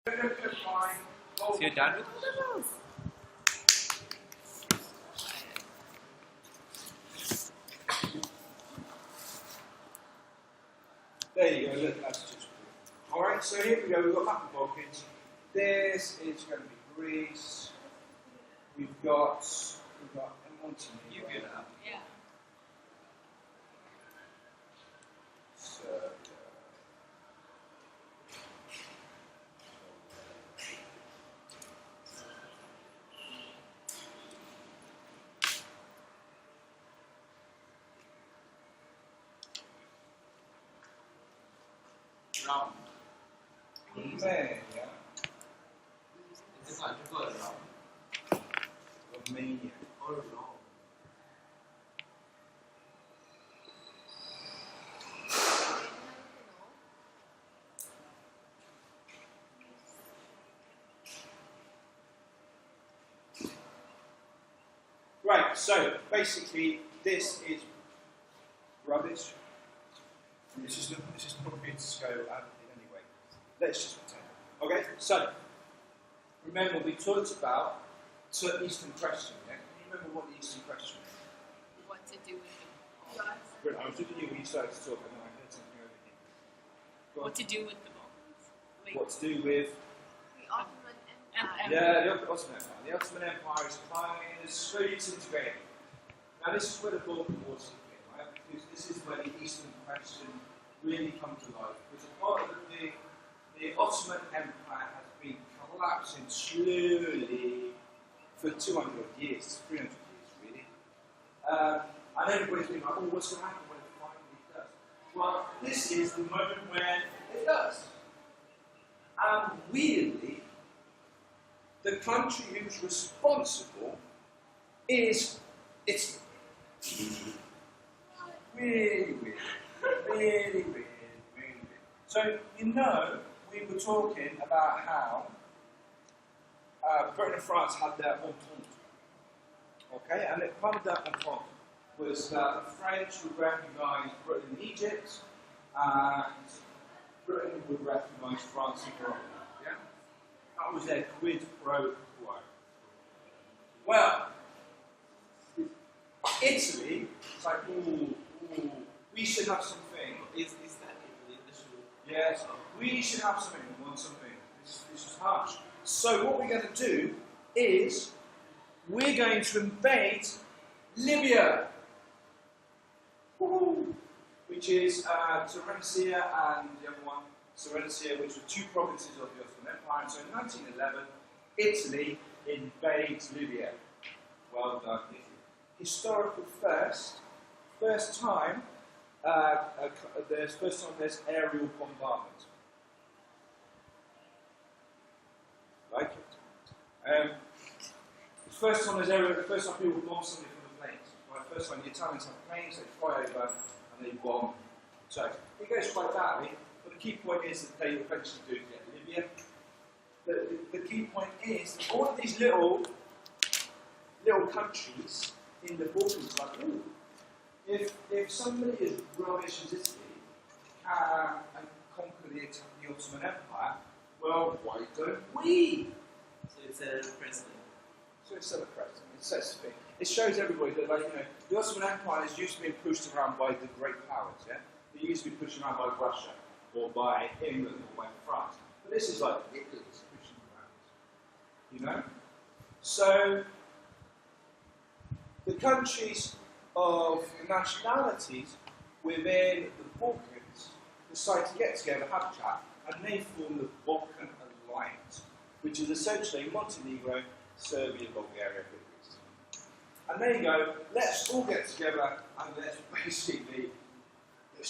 So you're done with all of those? There you go, look, that's just cool. Alright, so here we go, we've got map of Balkans. This is going to be Greece. We've got Montenegro. You get it up. Yeah. Serbia. Round. Romania. Is it not triple round? Romania. Or no? Right, so basically this is rubbish. This is not going to go out in any way. Let's just pretend. Okay, so remember we talked about the Eastern question, yeah? Can you remember what the Eastern question is? What to do with the Balkans? Good, I was looking at you when you started to talk and then I heard something over here. Go on. What to do with the Balkans? Like, What to do with... The Ottoman Empire. Yeah, the Ottoman Empire. The Ottoman Empire is slowly disintegrating. Now this is where the Balkan Wars kick in, right? Because this is where the Eastern question really comes to life. Because a part of the Ottoman Empire has been collapsing slowly for 200 years, 300 years really. And everybody's been like, oh, what's going to happen when it finally does? Well, this is the moment when it does. And weirdly, the country who's responsible is Italy. Really weird. Really weird. Really weird. So, you know, we were talking about how Britain and France had their entente. Okay, and part of that entente was that the French would recognise Britain and Egypt, and Britain would recognise France and Morocco. Yeah? That was their quid pro quo. Well, Italy, it's like, ooh, we should have something. Is that the initial? Yes, we should have something. We want something. This is harsh. So what we're going to do is we're going to invade Libya, woohoo, which is Turensia and the other one, Serencia, which were two provinces of the Ottoman Empire. And so in 1911, Italy invades Libya. Well done, Italy. Historical first time there's aerial bombardment. Like it. First time people bomb something from the planes. Right, first time the Italians have planes, they fly over and they bomb. So it goes quite badly, but the key point is that they eventually do get Libya. The key point is that all of these little countries in the Balkans, like, ooh, if somebody as rubbish as Italy can conquer the Ottoman Empire, well, why don't we? So it's a president. So it's a president. It shows everybody that, like, you know, the Ottoman Empire is used to being pushed around by the great powers, yeah? They used to be pushed around by Russia, or by England, or by France. But this is like Italy's pushing around, you know? So, the countries of the nationalities within the Balkans decide to get together, have a chat, and they form the Balkan Alliance, which is essentially Montenegro, Serbia, Bulgaria, Greece. And they go, let's all get together and let's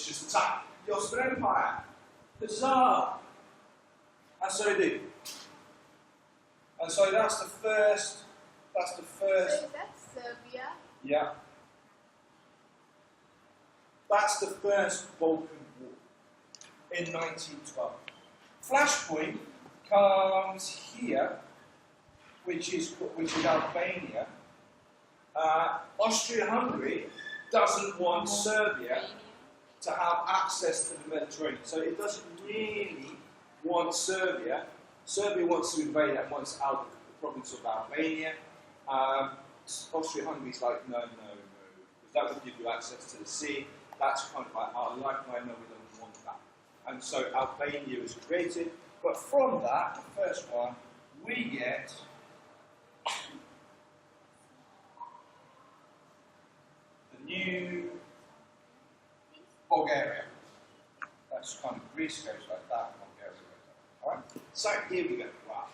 just attack the Ottoman Empire. Huzzah! And so they do. And so that's the first. So is that Serbia? Yeah. That's the first Balkan War in 1912. Flashpoint comes here, which is Albania. Austria-Hungary doesn't want Serbia to have access to the Mediterranean, so it doesn't really want Serbia Serbia wants to invade and wants out of the province of Albania. Austria-Hungary's like, no, because that would give you access to the sea. That's kind of like our lifeline, no, we don't want that. And so Albania is created, but from that, the first one, we get the new Bulgaria. That's kind of Greece goes like that, Bulgaria goes like that. Alright? So here we go. Wow.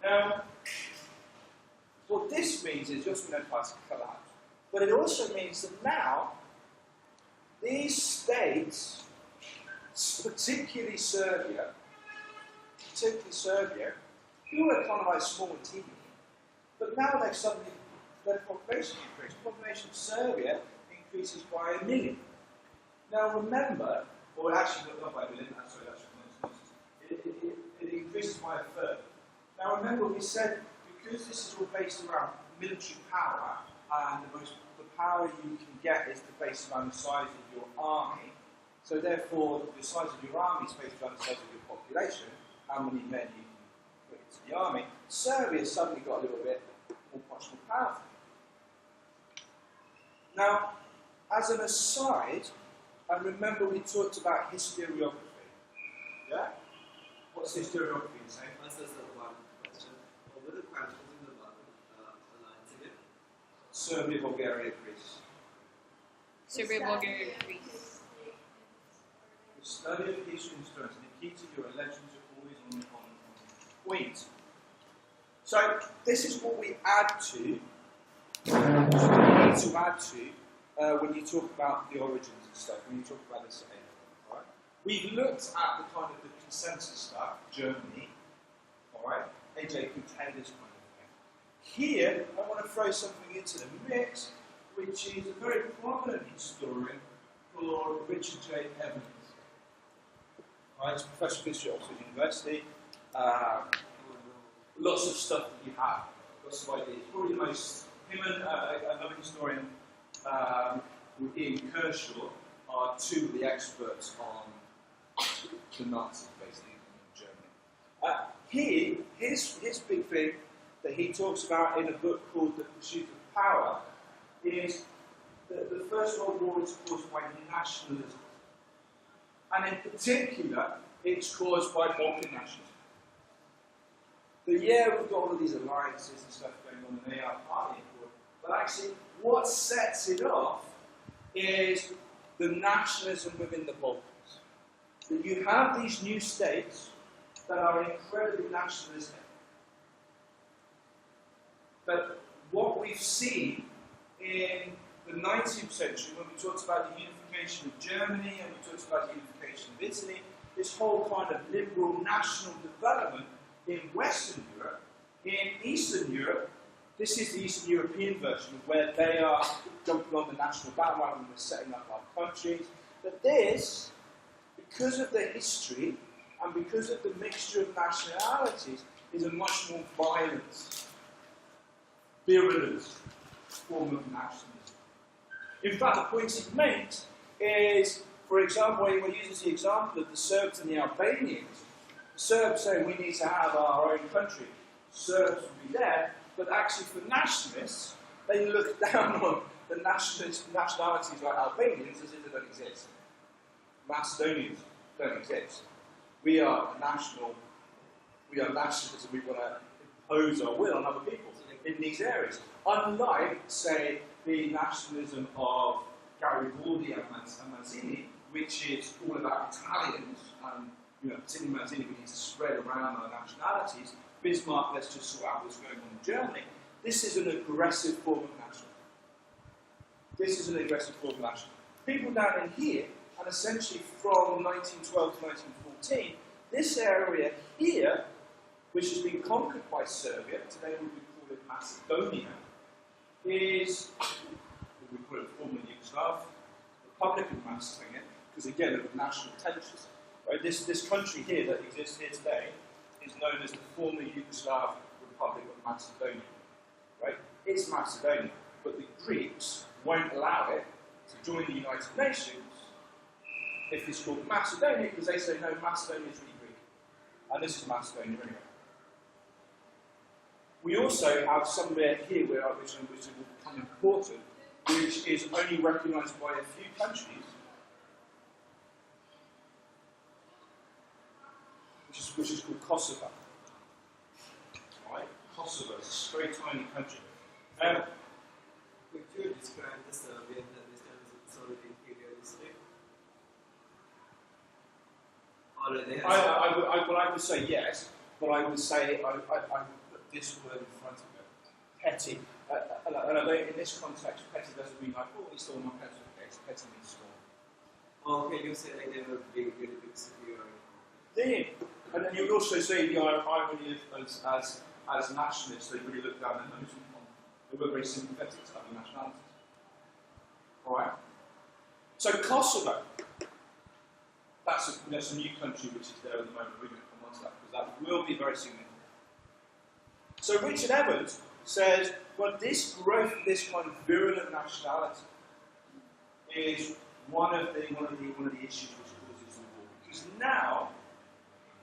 Now, what this means is just when empires collapse. But it also means that now, these states, particularly Serbia, who were kind of like small and teeny, but now they've suddenly, their population increased. The population of Serbia increases by 1 million. Now remember, or actually not by 1 million, sorry, that's it increases by 1/3. Now remember, we said because this is all based around military power, and the power you can get is based around the size of your army. So therefore, the size of your army is based around the size of your population, how many men you can put into the army. Serbia suddenly got a little bit much more powerful. Now, as an aside, and remember we talked about historiography. Yeah? What's historiography saying? Answers the one question. What were the countries in the Balkan alliance again? Serbia, Bulgaria, Greece. Serbia, Bulgaria, Greece. The study of history and stories, and the key to your elections are always on point. So, this is what we add to, when you talk about the origins and stuff, when you talk about this. Right? We've looked at the kind of the consensus stuff, Germany, alright? AJ can tell this kind of thing. Here, I want to throw something into the mix, which is a very prominent historian called Richard J. Evans. Right, he's a professor of history at Oxford University. Lots of stuff that you have, lots of ideas. Probably the most, him and another historian, Ian Kershaw, are two of the experts on the Nazis, basically, in Germany. His big thing that he talks about in a book called The Pursuit of Power is that the First World War is caused by nationalism. And in particular, it's caused by Balkan nationalism. But yeah, we've got all of these alliances and stuff going on, and they are partly important. But actually, what sets it off is the nationalism within the Balkans. That you have these new states that are incredibly nationalistic. But what we've seen in the 19th century, when we talked about the unification of Germany and we talked about the unification of Italy, this whole kind of liberal national development in Western Europe, in Eastern Europe, this is the Eastern European version of where they are jumping on the national bandwagon and we're setting up our countries. But this, because of the history and because of the mixture of nationalities, is a much more violent, virulent form of nationalism. In fact, the point he makes is, for example, he uses the example of the Serbs and the Albanians. The Serbs say we need to have our own country. Serbs will be there, but actually for nationalists, they look down on the nationalities like Albanians as if they don't exist. Macedonians don't exist. We are nationalists and we want to impose our will on other people in these areas. Unlike, say, the nationalism of Garibaldi and Mazzini, which is all about Italians, and particularly Mazzini, we need to spread around our nationalities. Bismarck, let's just sort out what's going on in Germany. This is an aggressive form of nationalism. People down in here, and essentially from 1912 to 1914, this area here, which has been conquered by Serbia, today we would call it Macedonia, is, we call it formerly Yugoslav, Republic of Macedonia, because again of national tensions. Right? This country here that exists here today is known as the former Yugoslav Republic of Macedonia. Right? It's Macedonia, but the Greeks won't allow it to join the United Nations if it's called Macedonia, because they say, no, Macedonia is really Greek. And this is Macedonia anyway. We also have somewhere here which will become important, which is only recognised by a few countries, which is called Kosovo. Right? Kosovo is a very tiny country. Could you describe the Serbian that this time is sort of imperialistic? Or they have I would say yes, but I would say I put this word in front of it. Petty. And I don't, in this context, petty doesn't mean like, oh, he stole my pencil case. Petty means small. okay, you say like they were big, really big superior. Then, and then you would also say the irony as nationalists, they really look down their nose on. They were very sympathetic to other nationalities. Alright? So Kosovo, that's a new country which is there at the moment. We're going to come on to that because that will be very significant. So Richard Evans says, well, this growth of this kind of virulent nationality is one of the issues which causes the war. Because now,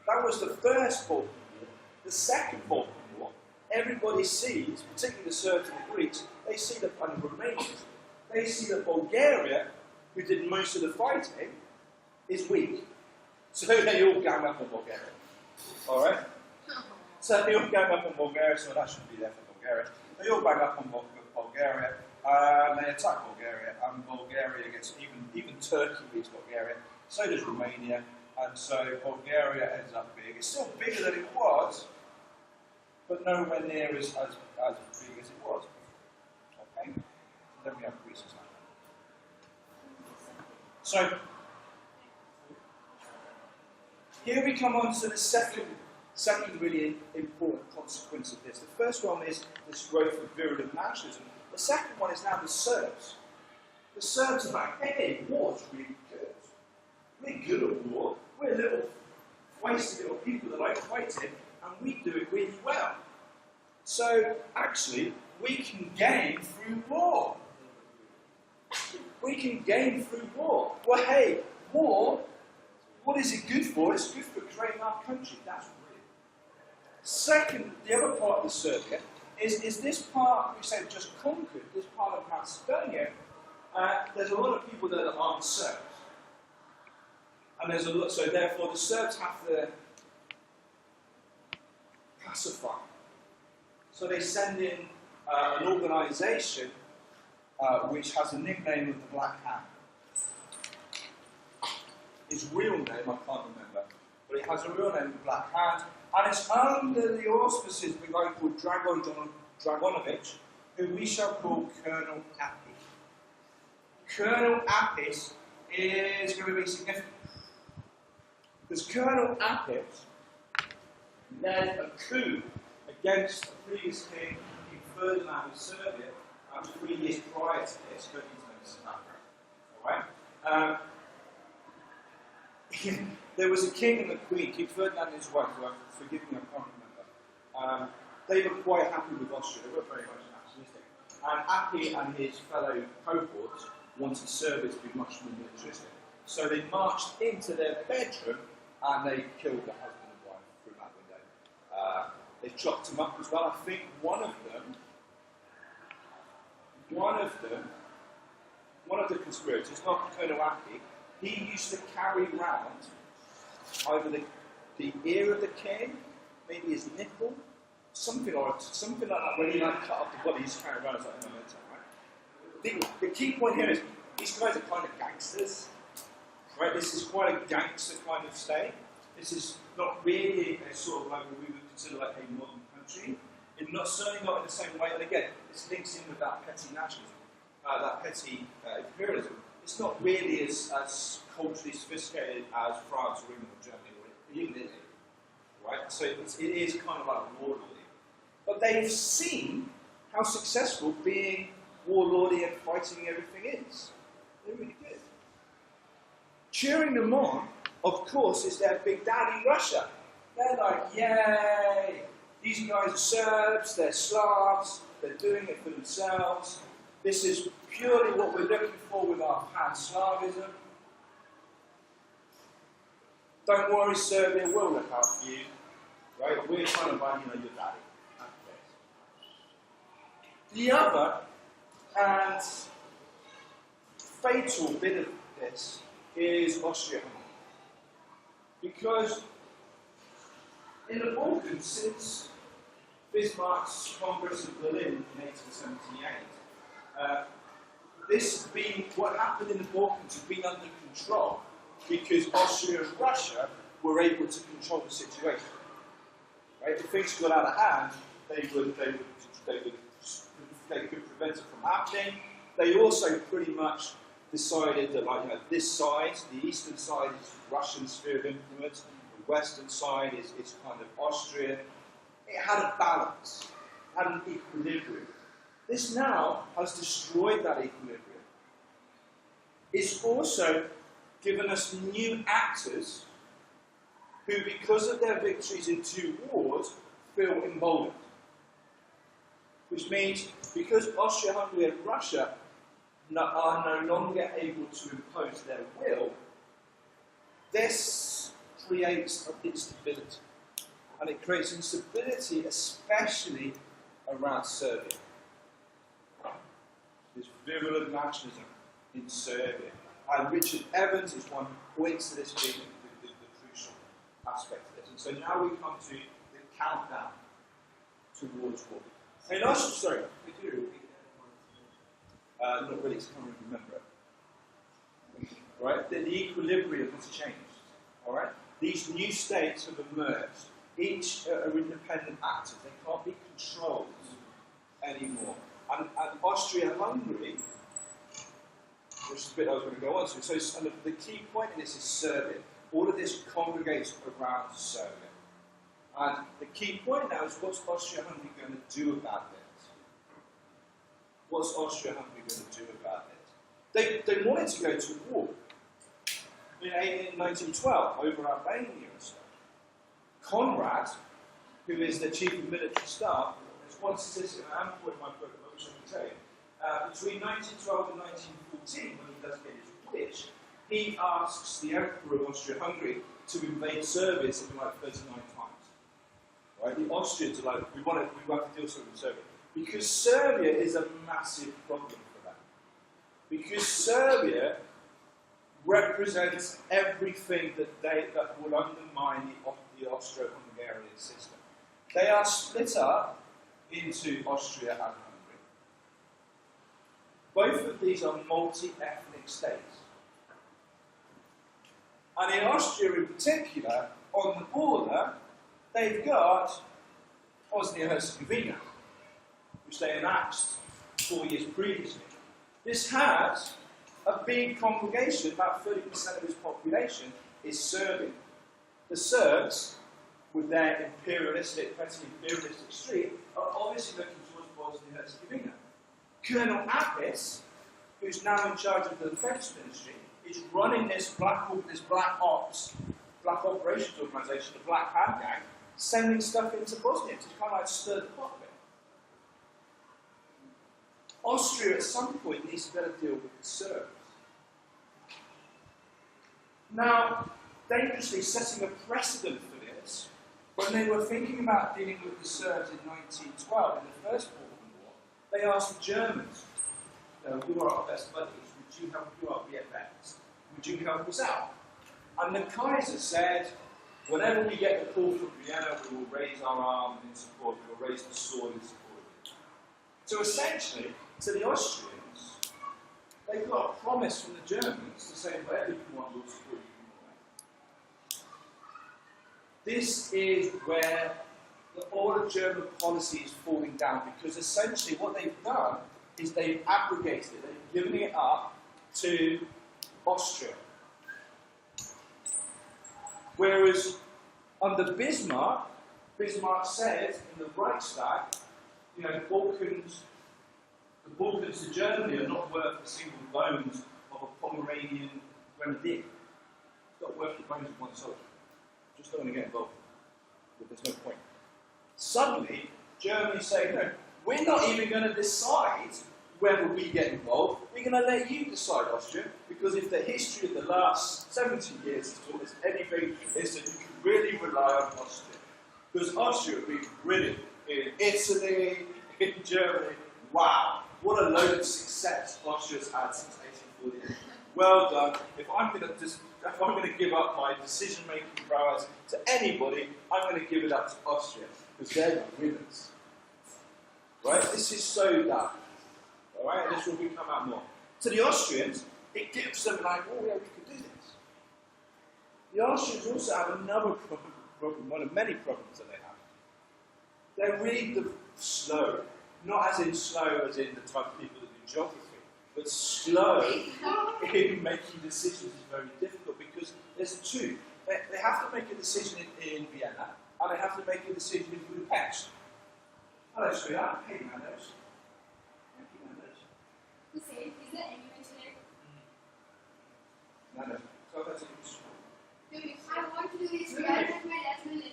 that was the first Balkan War. The second Balkan War, everybody sees, particularly the Serbs and the Greeks, they see the Romanians, they see that Bulgaria, who did most of the fighting, is weak. So they all gang up on Bulgaria. Alright? So they all gang up on Bulgaria, so that shouldn't be there for Bulgaria. They all gang up on Bulgaria, and they attack Bulgaria, and Bulgaria gets, even Turkey beats Bulgaria, so does Romania, and so Bulgaria ends up big. It's still bigger than it was, but nowhere near as big as it was. Okay? Then we have Greece as well. So, here we come on to the second really important consequence of this. The first one is this growth of virulent nationalism. The second one is now the Serbs. The Serbs are like, hey, war's really good. We're good at war. We're little feisty little people that like fighting, and we do it really well. So, actually, we can gain through war. We can gain through war. Well, hey, war, what is it good for? It's good for creating our country. That's brilliant. Second, the other part of Serbia is this part which they've just conquered, this part of Macedonia. There's a lot of people there that aren't Serbs. And there's a lot, so therefore the Serbs have to pacify. So they send in an organisation which has a nickname of the Black Hand. Its real name I can't remember, but it has a real name, the Black Hand, and it's under the auspices of a guy called Dragonovic, who we shall call Colonel Apis. Colonel Apis is going to be significant. Because Colonel Apis led a coup against the previous king, King Ferdinand of Serbia, 3 years prior to this, but he's known as background. Alright? There was a king and a queen, King Ferdinand and his wife, who forgive me, I can't remember. They were quite happy with Austria, they were very much nationalistic. And Appy and his fellow cohorts wanted Serbia to be much more militaristic. So they marched into their bedroom and they killed the husband and wife through that window. They chopped them up as well. I think one of the conspirators, not Colonel Appy, he used to carry round either the ear of the king, maybe his nipple, something like that, when he cut up the body, he's carrying around as like a memento, right? The key point here is, these guys are kind of gangsters, right? This is quite a gangster kind of state. This is not really a sort of like what we would consider like a modern country. It's not, certainly not in the same way, and again, this links in with that petty nationalism, that petty imperialism. It's not really as culturally sophisticated as France or England or Germany or even Italy, right? So it is kind of like warlordy. But they've seen how successful being warlordy and fighting everything is. They're really good. Cheering them on, of course, is their big daddy Russia. They're like, yay! These guys are Serbs, they're Slavs, they're doing it for themselves. This is purely what we're looking for with our pan-Slavism. Don't worry, Serbia will look out for you. we're trying to buy, your daddy. The other and fatal bit of this is Austria-Hungary. Because in the Balkans, since Bismarck's Congress of Berlin in 1878, what happened in the Balkans has been under control because Austria and Russia were able to control the situation. Right? If things got out of hand, they could prevent it from happening. They also pretty much decided that, this side, the eastern side, is Russian sphere of influence. The western side is kind of Austria. It had a balance, it had an equilibrium. This now has destroyed that equilibrium. It's also given us new actors who, because of their victories in 2 wars, feel emboldened. Which means, because Austria-Hungary and Russia are no longer able to impose their will, this creates instability. And it creates instability, especially around Serbia. There's virulent nationalism in Serbia. And Richard Evans is one who points to this being the crucial aspect of this. And so now we come to the countdown towards war. In Austria, sorry, Could you repeat that not really, I can't really remember it. Right? The equilibrium has changed. All right? These new states have emerged. Each are independent actors. They can't be controlled anymore. And Austria-Hungary, which is a bit I was going to go on to, so the key point in this is Serbia. All of this congregates around Serbia. And the key point now is, what's Austria-Hungary going to do about it? What's Austria-Hungary going to do about it? They wanted to go to war in 1912 over Albania and stuff. Conrad, who is the chief of military staff, there's one statistic I haven't put in my book, but which I can tell you. Between 1912 and 1914, when he does get his wish, he asks the Emperor of Austria-Hungary to invade Serbia something like 39 times. Right? The Austrians are like, we want to deal something with Serbia. Because Serbia is a massive problem for them. Because Serbia represents everything that will undermine the Austro-Hungarian system. They are split up into Austria and Hungary. Both of these are multi-ethnic states. And in Austria in particular, on the border, they've got Bosnia-Herzegovina, which they annexed 4 years previously. This has a big congregation, about 30% of its population is Serbian. The Serbs, with their imperialistic, petty imperialistic streak, are obviously looking towards Bosnia-Herzegovina. Colonel Apis, who's now in charge of the defense ministry, is running this black operations organisation, the Black Hand Gang, sending stuff into Bosnia to kind of like stir the pot a bit. Austria at some point needs to better deal with the Serbs. Now, dangerously setting a precedent for this, when they were thinking about dealing with the Serbs in 1912, in the First Balkan War, they asked the Germans, who are our best buddies, would you help, who are BFFs, would you help us out? And the Kaiser said, whenever we get the call from Vienna, we will raise our arm in support, we will raise the sword in support of it. So essentially, to the Austrians, they got a promise from the Germans to say, whatever you want, we'll support you. This is where all of German policy is falling down, because essentially what they've done is they've abrogated it, they've given it up to Austria. Whereas under Bismarck said in the Reichstag, the Balkans to Germany are not worth the single bones of a Pomeranian grenadier. It's not worth the bones of one soldier. Just don't want to get involved. But there's no point. Suddenly, Germany's saying, no, we're not even going to decide whether we get involved. We're going to let you decide, Austria, because if the history of the last 70 years has taught us anything, is that you can really rely on Austria. Because Austria would be brilliant in Italy, in Germany. Wow, what a load of success Austria's had since 1848. Well done. If I'm going to give up my decision-making prowess to anybody, I'm going to give it up to Austria because they're the winners. Right? This is so done. All right, and this will come out more. To the Austrians, it gives them like, oh yeah, we could do this. The Austrians also have another problem, one of many problems that they have. They read the slow, not as in slow as in the type of people that do geography, but slow in making decisions is very difficult because there's two. They have to make a decision in Vienna, and they have to make a decision in Budapest. Hello, sweetheart. Hey, Nando's. Thank you, Nando's. Hussein, is there anyone today? Nando's. So that's a good story. Dude, I want to do this together with my dad's will.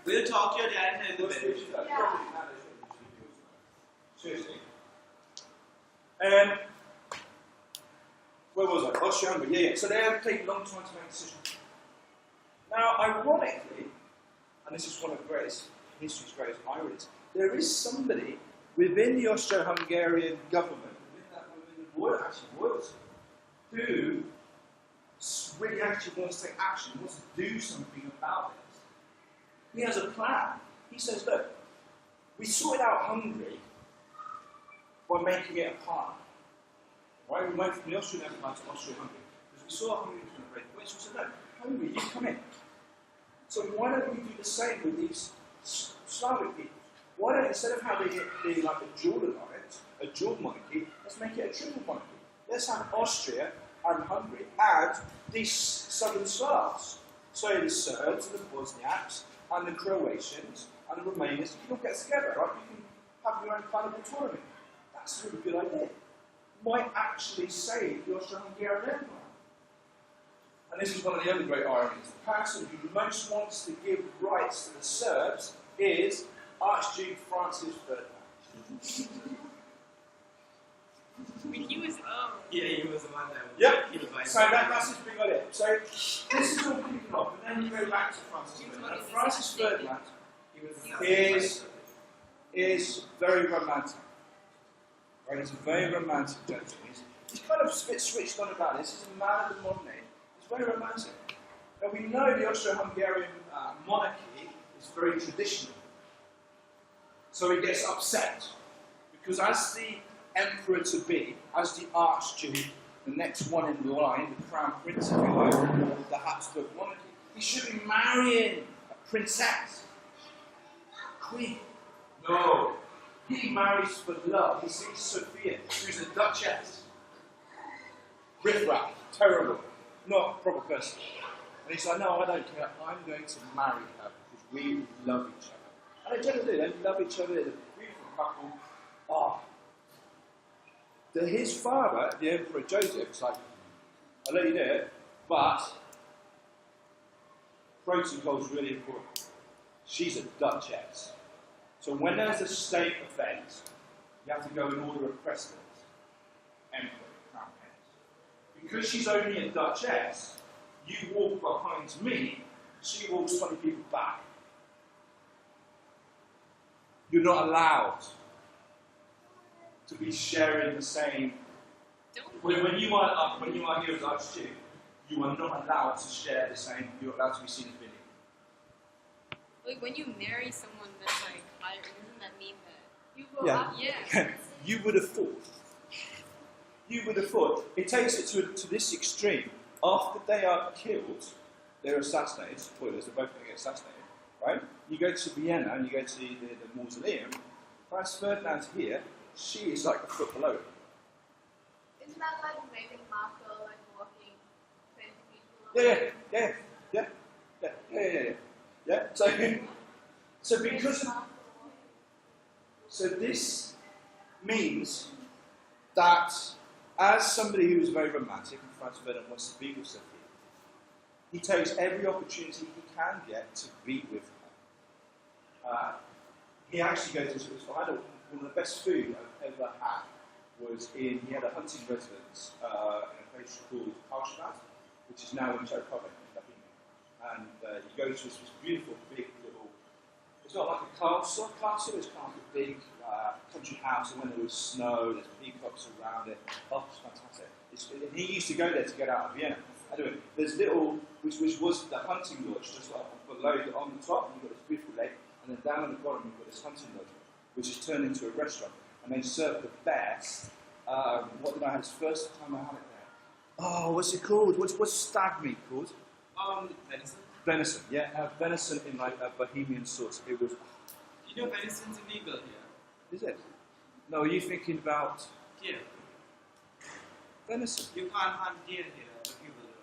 We'll talk to your dad in a minute. Yeah. Seriously. Where was I? Austria-Hungary. Yeah. So they have taken a long time to make a decision. Now, ironically, and this is one of history's greatest ironies, there is somebody within the Austro-Hungarian government, within the royalty, who really actually wants to take action, wants to do something about this. He has a plan. He says, look, we sorted out Hungary by making it a partner. Right? We went from the Austrian Empire to Austria-Hungary. Because we saw Hungary was going to break away. So we said, no, Hungary, you come in. So why don't we do the same with these Slavic people? Why don't, instead of having it be like a dual alliance, a dual monarchy, let's make it a triple monarchy. Let's have Austria and Hungary and these southern Slavs. So the Serbs and the Bosniaks and the Croatians and the Romanians, you can all get together, right? You can have your own kind of autonomy. That's a really good idea. Might actually save the Austro-Hungarian Empire. And this is one of the other great ironies. The person who most wants to give rights to the Serbs is Archduke Francis Ferdinand. When he was Yeah, he was the one that Yep. he was like. So that's his big idea. So this is all kicking off, and then you go back to Francis Ferdinand. And Francis Ferdinand He was is very romantic. Right? He's a very romantic gentleman. He's kind of a bit switched on about this. He's a man of the modern age. He's very romantic. Now we know the Austro-Hungarian monarchy is very traditional. So he gets upset because as the emperor-to-be, as the archduke, the next one in the line, the crown prince, if you like, the Habsburg monarchy, he should be marrying a princess, a queen. No, he marries for love. He sees Sophia, who's a duchess. Riff-raff, terrible, not a proper person. And he's like, no, I don't care. I'm going to marry her because we love each other. And they generally do. They love each other. They're a beautiful couple. His father, the Emperor Joseph, was like, I'll let you do it, but protocol is really important. She's a duchess. So when there's a state event, you have to go in order of precedence. Emperor, crown prince. Because she's only a duchess, you walk behind me, she walks 20 people back. You're not allowed to be sharing the same. When you are here as Archduke, you are not allowed to share the same. You're allowed to be seen as winning. like when you marry someone that's like higher, doesn't that mean that You go Yeah. up. yeah? You would have thought. You would have thought. It takes it to this extreme. After they are killed, they're assassinated. Spoilers, they're both going to get assassinated. Right? You go to Vienna and you go to the mausoleum. Francis Ferdinand's here. She is like a foot below him. Isn't that like Meghan Markle like walking 20 people? Yeah. So because so this means that as somebody who is very romantic, and Francis Ferdinand wants to be with Sophia, he takes every opportunity he can get to be with her. He actually goes to his father. One of the best food I've ever had was he had a hunting residence in a place called Karlsbad, which is now in Czech Republic. And he goes to this beautiful big little castle. Castle is kind of a big country house, and when there was snow, there's peacocks around it. Oh, it's fantastic. And he used to go there to get out of Vienna. Anyway, there's little, which was the hunting lodge, just like below, on the top, you've got this beautiful lake, and then down at the bottom, you've got this hunting lodge, which is turned into a restaurant, and they serve the best. What did I have? It's the first time I had it there. Oh, what's it called? What's stag meat called? Venison. Venison, yeah. Venison in like a Bohemian sauce. It was. You know venison's illegal here. Is it? No, are you thinking about Deer. venison? You can't hunt deer here, but you will.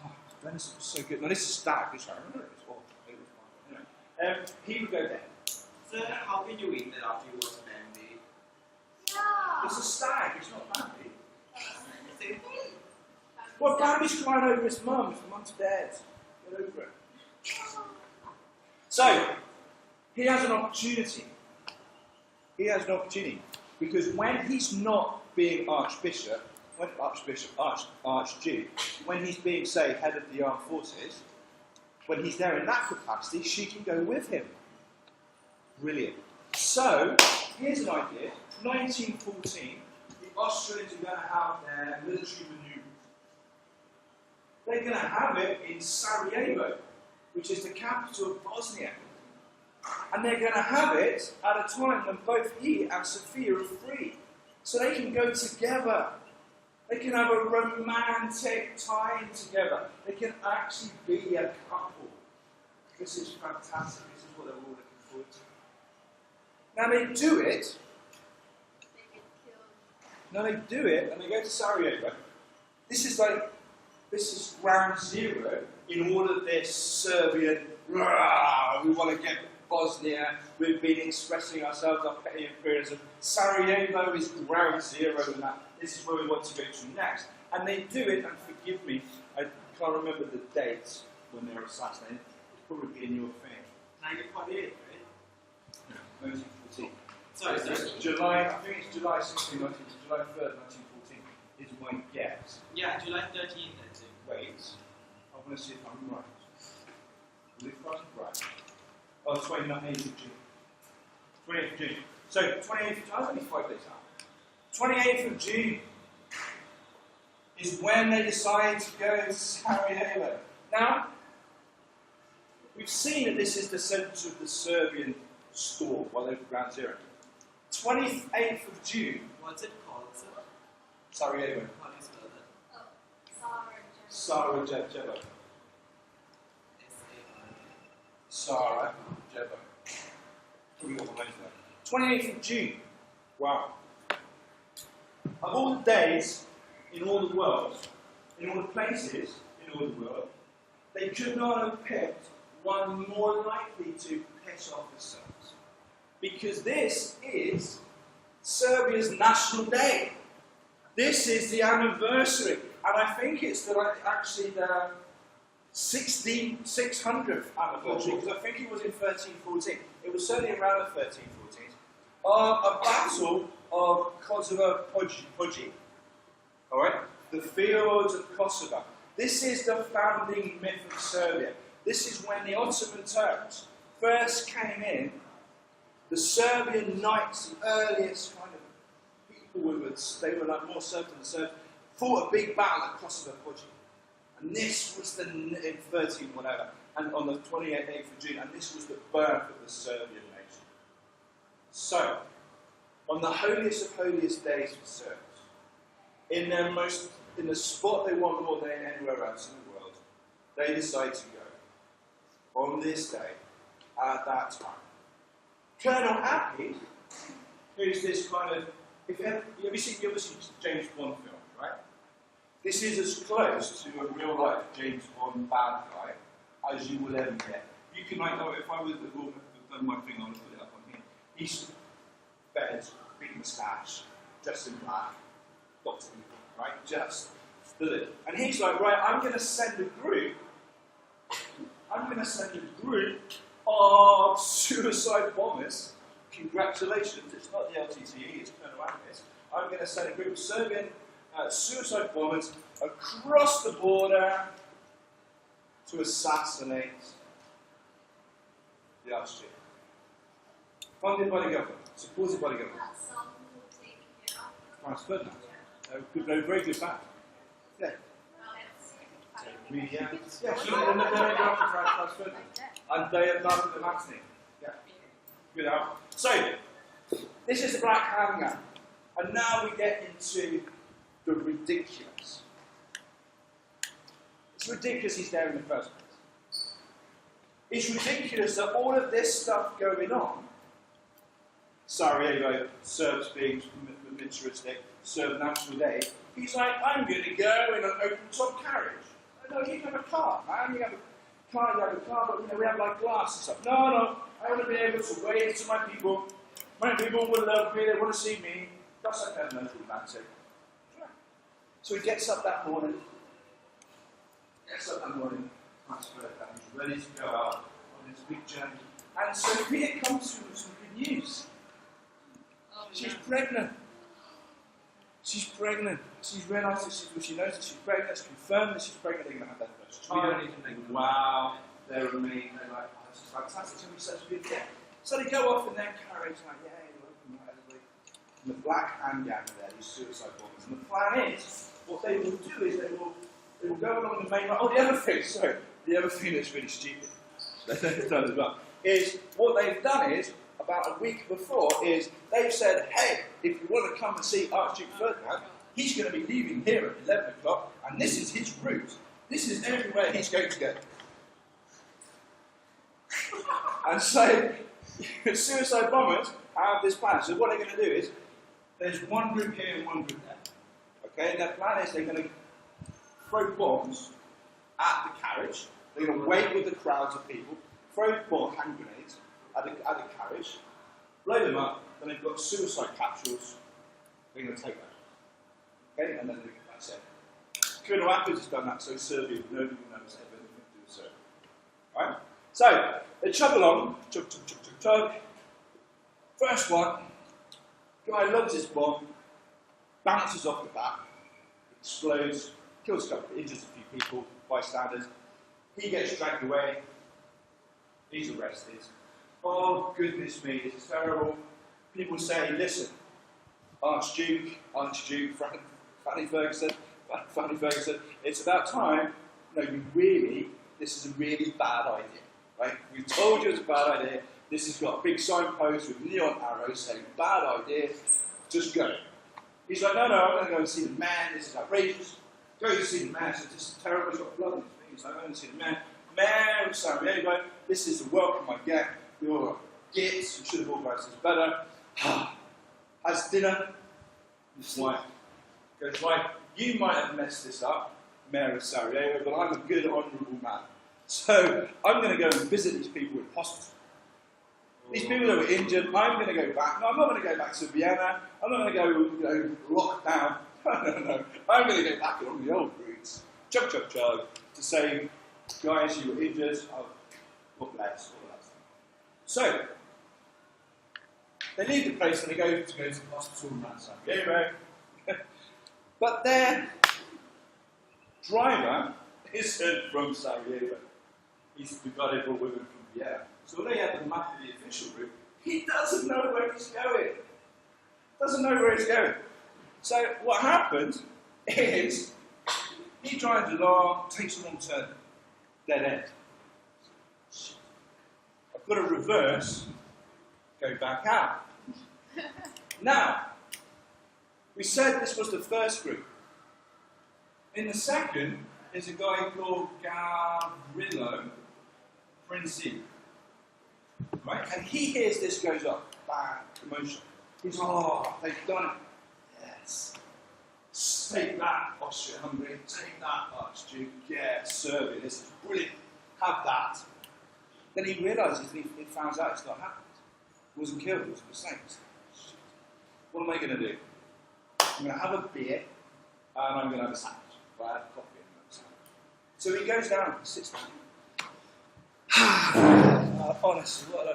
Oh, venison was so good. No, this is stag. This I remember it was awful. It was fine. Anyway, he would go there. So how can you eat that after you watch Bambi? It's a stag. It's not Bambi. See? Well, Bambi's crying over his mum. His mum's dead. Get over it. So, he has an opportunity. He has an opportunity. Because when he's not being Archduke, when he's being, say, head of the armed forces, when he's there in that capacity, she can go with him. Brilliant. So, here's an idea. 1914, the Austrians are going to have their military manoeuvres. They're going to have it in Sarajevo, which is the capital of Bosnia. And they're going to have it at a time when both he and Sophia are free. So they can go together. They can have a romantic time together. They can actually be a couple. This is fantastic. This is what they're all looking forward to. Now they do it. Now they do it, and they go to Sarajevo. This is ground zero in all of this Serbian. We want to get Bosnia. We've been expressing ourselves, our petty imperialism. Sarajevo is ground zero, and that. This is where we want to go to next. And they do it, and forgive me, I can't remember the date when they were assassinated. It's probably in your thing. 1948, right? No, 1914. Sorry. July, I think it's July 16, July 3rd, 1914 is my guess. Yeah, July 13th, I think. Wait, I want to see if I'm right. If I'm right. Oh, 29th of June. 28th of June. So, 28th of June, I was only 5 days out. 28th of June is when they decide to go to Sarajevo. Now, we've seen that this is the centre of the Serbian storm while they were ground zero. 28th of June. What's it called, sir? Sarajevo. How do you spell that? Sarajevo. S-A-R-A. Sarajevo. Probably got the name for that. 28th of June. Wow. Of all the days in all the world, in all the places in all the world, they could not have picked one more likely to piss off the Serbs. Because this is Serbia's national day. This is the anniversary. And I think it's actually the 600th anniversary, because I think it was in 1314. It was certainly around the 1314s, of a battle of Kosovo Pođi. Alright? The fields of Kosovo. This is the founding myth of Serbia. This is when the Ottoman Turks first came in. The Serbian knights, the earliest kind of people they were like more Serb than the Serbs, fought a big battle at Kosovo Pođi. And this was in 13 whatever, and on the 28th of June, and this was the birth of the Serbian nation. So, on the holiest of holiest days for Serbs, in the spot they want more than anywhere else in the world, they decide to go on this day at that time. Colonel Appy, who's this kind of, you ever seen James Bond film, right? This is as close to a real life James Bond bad guy as you will ever get. You can if I was the woman who done my thing, I would put it up on here. He's fed, big moustache, dressed in black, lots of people, right? Just does it. And he's like, right, I'm going to send a group of suicide bombers. Congratulations, it's not the LTTE, it's Colonel Appy. I'm going to send a group of Serbian suicide bombers across the border to assassinate the Archduke. Funded by the government, supported by the government. That's someone who will take care of. Franz Ferdinand. Good, very good band. Yeah. Well, Yeah, so they're named after Franz Ferdinand. And they are after the Matinee. Yeah. Good out. So, this is the Black Hand Gang. And now we get into the ridiculous. It's ridiculous he's there in the first place. It's ridiculous that all of this stuff going on, Sarajevo, Serbs being militaristic, Serb National Day, he's like, I'm going to go in an open-top carriage. No, you can have a car, man. You have a car, but we have like glass and stuff. No, I want to be able to wave to my people. My people will love me, they want to see me. That's like that mental romantic. So he gets up that morning, he's ready to go out on his big journey. And Sophia comes to him with some good news. Oh, She's no. pregnant. She's pregnant. She's realised that she knows that she's pregnant. It's confirmed that she's pregnant. They're going to have their first We child. don't need to make Wow, they're amazing. They're like, oh, this is fantastic. So we said, good. Yeah. So they go off in their carriage, like, yay, welcome, everybody. And the Black Hand Gang are there, these suicide bombers. And the plan is, what they will do is they will go along the main line. Oh, the other thing that's really stupid, they've done as well, is what they've done is, about a week before, is they've said, hey, if you want to come and see Archduke Ferdinand, he's going to be leaving here at 11 o'clock, and this is his route. This is everywhere he's going to go. And so, suicide bombers have this plan. So what they're going to do is, there's one group here and one group there. Okay, and their plan is they're going to throw bombs at the carriage. They're going to wait with the crowds of people, throw hand grenades at the carriage, blow them up, then they've got suicide capsules. They're going to take that. Okay, and then that's it. Colonel Ackles has done that, so Serbia, nobody knows ever anything to do with Serbia. Alright? So, they chug along, chug. First one, guy loads his bomb, bounces off the back, explodes, kills a couple, injures a few people, bystanders. He gets dragged away, he's arrested. Oh, goodness me, this is terrible. People say, listen, Archduke, Fanny Ferguson, it's about time. No, this is a really bad idea. Right? We've told you it's a bad idea. This has got a big signpost with neon arrows saying, bad idea, just go. He's like, no, I'm going to go and see the man, this is outrageous. Go to see the man, so this is terrible, he's got blood in his thing. He's like, I'm going to see the man. Mayor of Sarajevo, this is the welcome I get. You're gits, you should have organised this better. Has dinner. His wife goes, right, you might have messed this up, Mayor of Sarajevo, but I'm a good, honourable man. So I'm going to go and visit these people in hospital. These people that were injured, I'm going to go back. No, I'm not going to go back to Vienna. I'm not going to go, lock down. No. I'm going to go back along the old routes. Chug, to say, guys, you were injured. Oh, God bless, all that stuff. So, they leave the place and they go to the hospital in Sarajevo. But their driver isn't from Sarajevo. He's the guy they brought with him from Vienna. So when they had the map of the official route, he doesn't know where he's going. So what happened is he drives along, takes a wrong turn, dead end. I've got to reverse, go back out. Now, we said this was the first group. In the second is a guy called Gavrilo Princip. Right? And he hears this goes up. Bang, commotion. He's they've done it. Yes. Take that, Austria-Hungary. Take that, Archduke. Yeah, Serbia. This is brilliant. Have that. Then he realises and he finds out it's not happened. He wasn't killed, it was a mistake. What am I going to do? I'm going to have a beer and I'm going to have a sandwich. Well, I have coffee and have a sandwich. So he goes down and sits down. Honestly, what I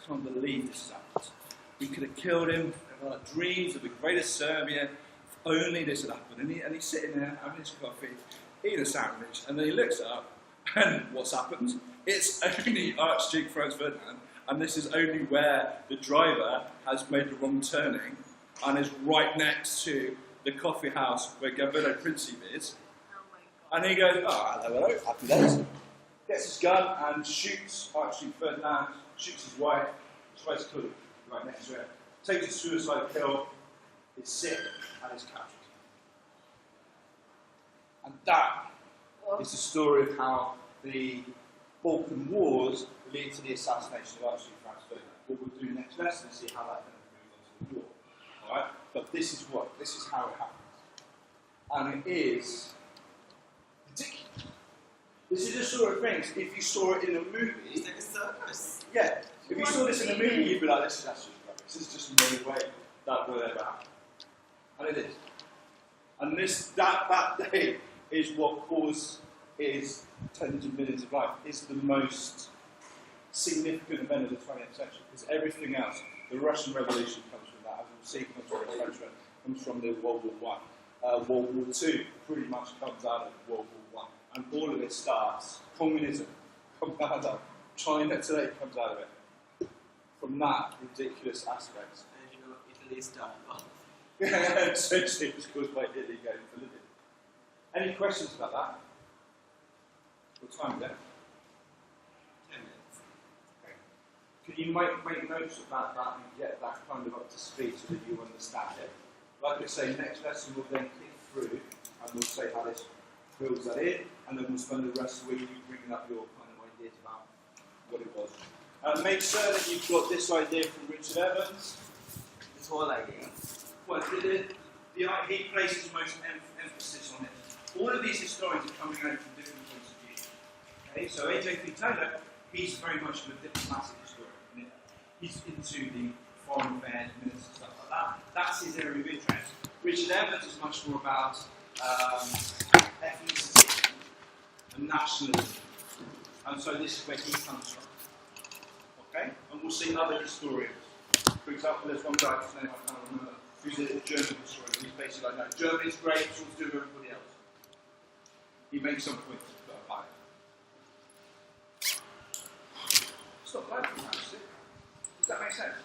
can't believe this has happened. We could have killed him. There were like dreams of the greatest Serbia. If only this had happened. And he's sitting there having his coffee, eating a sandwich, and then he looks up, and what's happened? It's only Archduke Franz Ferdinand, and this is only where the driver has made the wrong turning and is right next to the coffee house where Gavrilo Princip is. Oh my god. And he goes, oh, hello, happy days. Gets his gun and shoots Archduke Ferdinand, shoots his wife, tries to kill him right next to her. Takes a suicide kill, is sick, and is captured. And that is the story of how the Balkan Wars lead to the assassination of Archduke Franz Ferdinand. What we'll do next lesson is see how that then moves on to the war. Alright? But this is how it happens. And it is ridiculous. This is the sort of things, if you saw it in a movie, It's like a circus. yeah, if you saw this in a movie, you'd be like, this is absolutely rubbish. This is just no way that will ever happen. And it is. And that day is what is tens of millions of lives, is the most significant event of the 20th century. Because everything else, the Russian Revolution comes from that, as we'll see, comes from the French Revolution, comes from the World War I. World War II pretty much comes out of World War I. And all of it starts, communism comes out of it, China today comes out of it. From that ridiculous aspect. And you know, Italy started off. Essentially, it's caused by Italy going for living. Any questions about that? What time is it? 10 minutes. Okay. Can you make notes about that and get that kind of up to speed so that you understand it? Like I say, next lesson we'll then click through and we'll say how this builds that in, and then we'll spend the rest of the week bringing up your kind of ideas about what it was. Make sure that you've got this idea from Richard Evans. This whole idea. Well, he places most emphasis on it. All of these historians are coming out from different points of view. Okay, so A.J.P. Taylor, he's very much of a diplomatic historian. He's into the foreign affairs, ministers, stuff like that. That's his area of interest. Richard Evans is much more about ethnicity and nationalism. And so this is where he comes from. Okay? And we'll see other historians. For example, there's one guy whose name I can't remember, who's a German historian. He's basically like, no, Germany's great, so let's do everybody else. He makes some points about it. It's not bad for that, is it? Does that make sense?